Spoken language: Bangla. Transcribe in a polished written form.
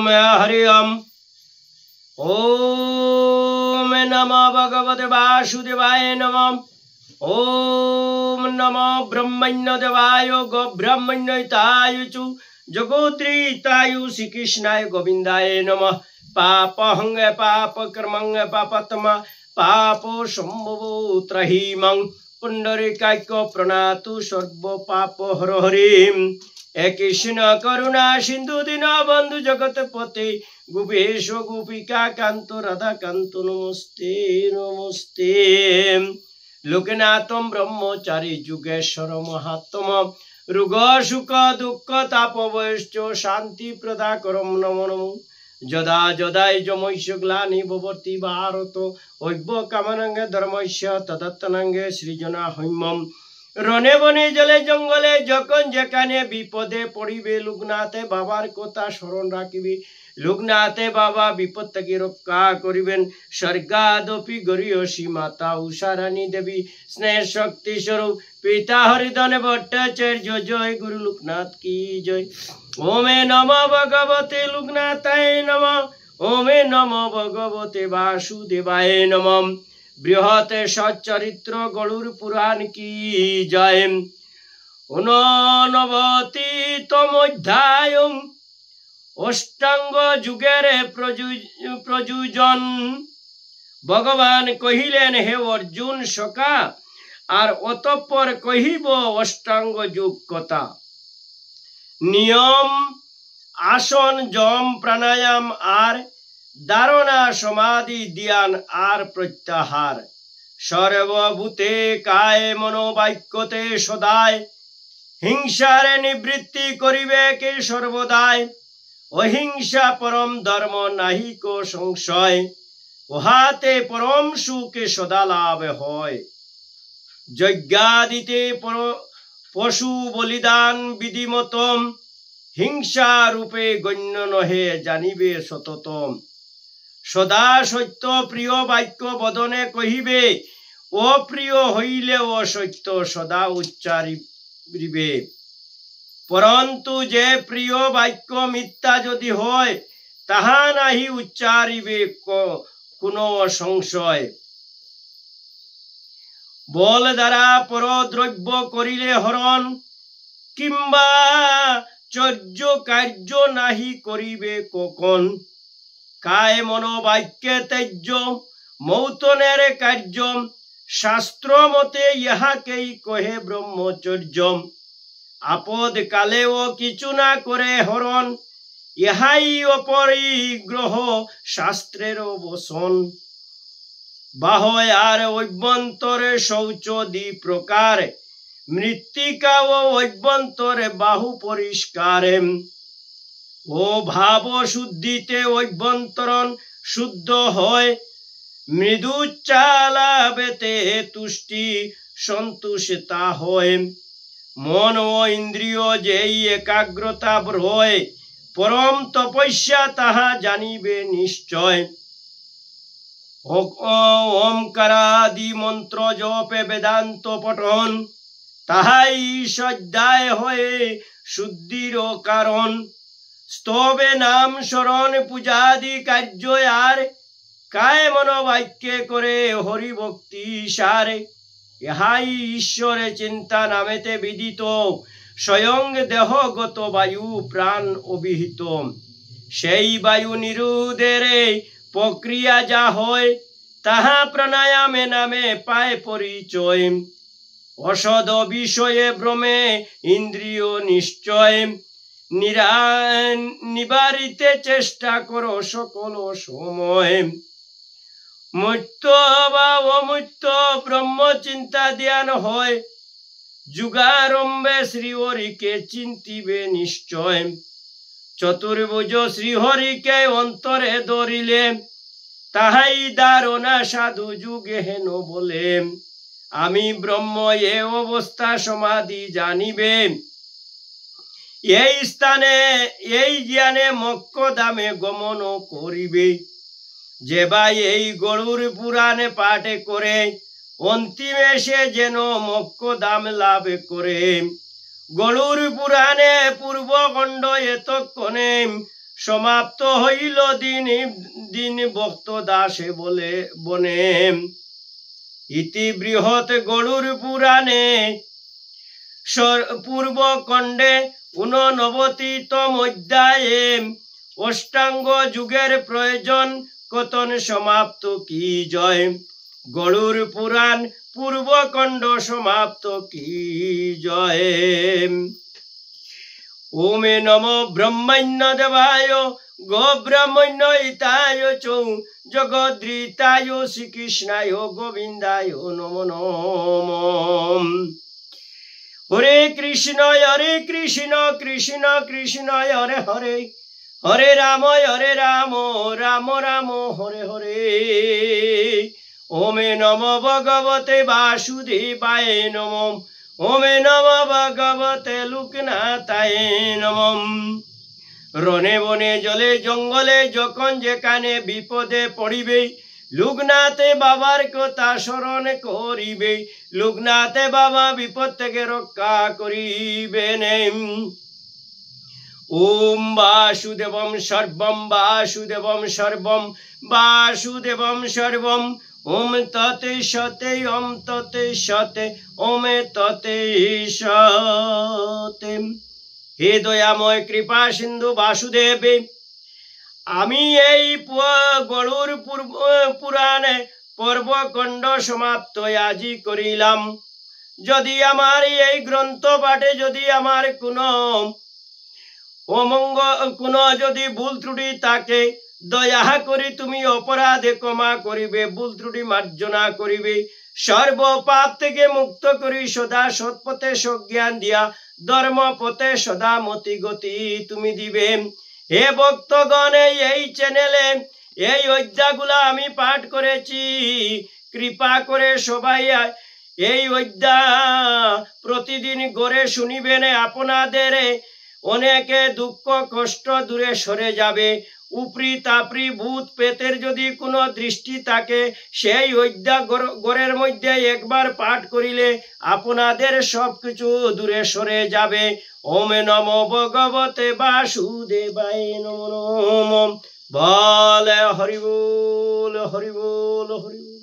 हरि ओम नमो भगवते वासुदेवाय नमः। ओम नमो ब्रह्मण्यदेवाय गोब्रह्मण्यताय च जगोत्रीताय श्रीकृष्णाय गोविंदाय नमः। पापहं पापकर्मं पापतमा पापो संभवो त्रहीमं पुंडरीकाक्य प्रणातु सर्व पाप हर हरिम। एक कृष्ण करुणा सिंधु दीन बंधु जगत पते गोपेश गोपिका कांत राधा कांत नमस्ते नमस्ते। लोकनाथम ब्रह्मचारी जुगेश्वर महात्मा रुग सुख दुख तापवश्च शांति प्रदाकरम नमो नमो। जदा जदाय जमैष्य ग्लानि भवति भारत ऐक्य कामनांगे धर्मस्य तदत्तनांगे सृजना হৈমম। रणे बने जले जंगले जखन जेखाने विपदे पड़िबे लोकनाथे बाबार कथा स्मरण राखिबे। लोकनाथे बाबा विपद থেকে রক্ষা করিবেন। স্বর্গাদপি গরিয়সী মাতা উষারানী দেবী স্নেহ শক্তি স্বরূপ পিতা হরিধন ভট্টাচার্য জয় গুরু লোকনাথ की जय। ओमे नमो भगवते लोकनाथाय नमः। ओमे नमो भगवते वासुदेवाय नमः। बृहत सच्चरित्र गरुड़ पुराण की जय। 89তম অধ্যায় অষ্টাঙ্গ যুগের প্রযোজন। ভগবান কহিলেন হে অর্জুন সখা আর অতঃপর কহিব অষ্টাঙ্গ যুগ কথা। নিয়ম আসন যম প্রাণায়াম আর ধারণা সমাধি ধ্যান আর প্রত্যাহার। সর্বভূতে কায় মনোবাক্যতে সদায় হিংসারে নিবৃত্তি করিবে কে সর্বদায়। অহিংসা পরম ধর্ম নাহি কো সংশয় উহাতে পরম সুখে সদা লাভ হয়। যজ্ঞাদিতে পশু বলিদান বিধিমতম হিংসা রূপে গণ্য নহে জানিবে সততম। সদা সত্য প্রিয় বাক্য বদনে কহিবে অপ্রিয় হইলে অসত্য সদা উচ্চারিবে। পরন্তু যে প্রিয় বাক্য মিথ্যা যদি হয় তাহা নাহি উচ্চারিবে কোনো সংশয়। বল দ্বারা পরদ্রব্য করিলে হরণ কিংবা চর্য কার্য নাহি করিবে কখন। কায় মনোবাক্যে ত্যাজ্য মৌতনের কার্য শাস্ত্র মতে ইহাকেই কহে ব্রহ্মচর্য। আপদ কালেও কিছু না করে হরণ ইহাই অপরিগ্রহ শাস্ত্রের বসন। বাহয় আর অভ্যন্তরে শৌচ দ্বি প্রকার মৃত্তিকা ও অভ্যন্তরে বাহু পরিষ্কারে। ও ভাব শুদ্ধিতে অভ্যন্তরণ শুদ্ধ হয় মৃদু চালাবেতে তুষ্টি সন্তুষ্টা হয়। মন ও ইন্দ্রিয় যেই একাগ্রতা রয় পরম তপস্যা তাহা জানিবে নিশ্চয়। ওমকারাদি মন্ত্র জপে বেদান্ত পঠন তাহাই সজ্জায় হয়ে শুদ্ধির কারণ। স্তবে নাম স্মরণ পূজাদি কার্য আর কায় মনোবাক্যে করে হরি ভক্তি সারে। ইহাই ঈশ্বরে চিন্তা নামেতে বিদিত স্বয়ং দেহগত বায়ু প্রাণ অভিহিত। সেই বায়ু নিরুদের প্রক্রিয়া যা হয় তাহা প্রাণায়ামে নামে পায় পরিচয়। অসদ বিষয়ে ভ্রমে ইন্দ্রিয় নিশ্চয় নিবারিতে চেষ্টা করো সকল সময়। মূর্ত বা অমূর্ত ব্রহ্ম চিন্তা ধ্যান হয় যুগারম্ভে শ্রীহরিকে চিন্তিবে নিশ্চয়। চতুর্ভুজ শ্রীহরিকে অন্তরে ধরিলে তাহাই ধারণা সাধু যুগে হেন বলে। আমি ব্রহ্ম এ অবস্থা সমাধি জানিবে এই স্থানে এই জ্ঞানে মোক্ষ ধামে গমন করিবে। যে ভাই এই গরুড় পুরাণে পাঠে করে অন্তিমে সে যেন মোক্ষ ধাম লাভ করে। গরুড় পুরাণে পূর্বখণ্ড এতক্ষণে সমাপ্ত হইল দিন দিন ভক্ত দাসে বলে বনে ইতি বৃহৎ গরুর পুরাণে পূর্ব খণ্ডে 89তম অধ্যায়ে অষ্টাঙ্গ যুগের প্রয়োজন কতন সমাপ্ত কি জয়। গরুর পুরাণ পূর্ব খণ্ড সমাপ্ত কি জয়। ওমে নম ব্রহ্মণ্য দেবায় গো ব্রহ্মণ্য হিতায় চৌ জগদ্রীতায় শ্রীকৃষ্ণায় গোবিন্দায় নমো নমঃ। হরে কৃষ্ণ কৃষ্ণ কৃষ্ণ হরে হরে, হরে রাম রাম রাম হরে হরে। ওমে নম ভগবতে বাসুদেবায় নমঃ। ওমে নম ভগবতে লোকনাথায় নমঃ। রনে বনে জলে জঙ্গলে যখন যেখানে বিপদে পড়িবে লোকনাথে বাবার কথা স্মরণ করিবে, লোকনাথে বাবা বিপদ থেকে রক্ষা করিবেন। ওম বাসুদেবম সর্বম বাসুদেবম সর্বম বাসুদেবম সর্বম। ওম ততে সতে ওম ততে সতে ওমে ততে সতে। হে দয়াময় কৃপা সিন্ধু বাসুদেব, আমি এই গরুর পুরাণে পর্বখণ্ড সমাপ্ত আজি করিলাম। যদি আমার এই গ্রন্থ পাঠে যদি আমার কোনো যদি ভুল ত্রুটি থাকে দয়া করি তুমি অপরাধে ক্ষমা করিবে, ভুল ত্রুটি মার্জনা করিবে। সর্ব পাপ থেকে মুক্ত করি সদা সৎপথে সজ্ঞান দিয়া ধর্ম পথে সদা মতি গতি তুমি দিবে। হে ভক্তগণ, এই চ্যানেলে এই অধ্যায়গুলা আমি পাঠ করেছি, কৃপা করে সবাই এই অধ্যায় প্রতিদিন গড়ে শুনিবেন। আপনাদের অনেকে দুঃখ কষ্ট দূরে সরে যাবে। উপরি তাপরি ভূত পেতের যদি কোনো দৃষ্টি থাকে সেই অধ্যায় গড়ের মধ্যে একবার পাঠ করিলে আপনাদের সবকিছু দূরে সরে যাবে। ওম নম ভগবতে বাসুদেবায় নমঃ। বল হরি বল হরি বল হরি বল।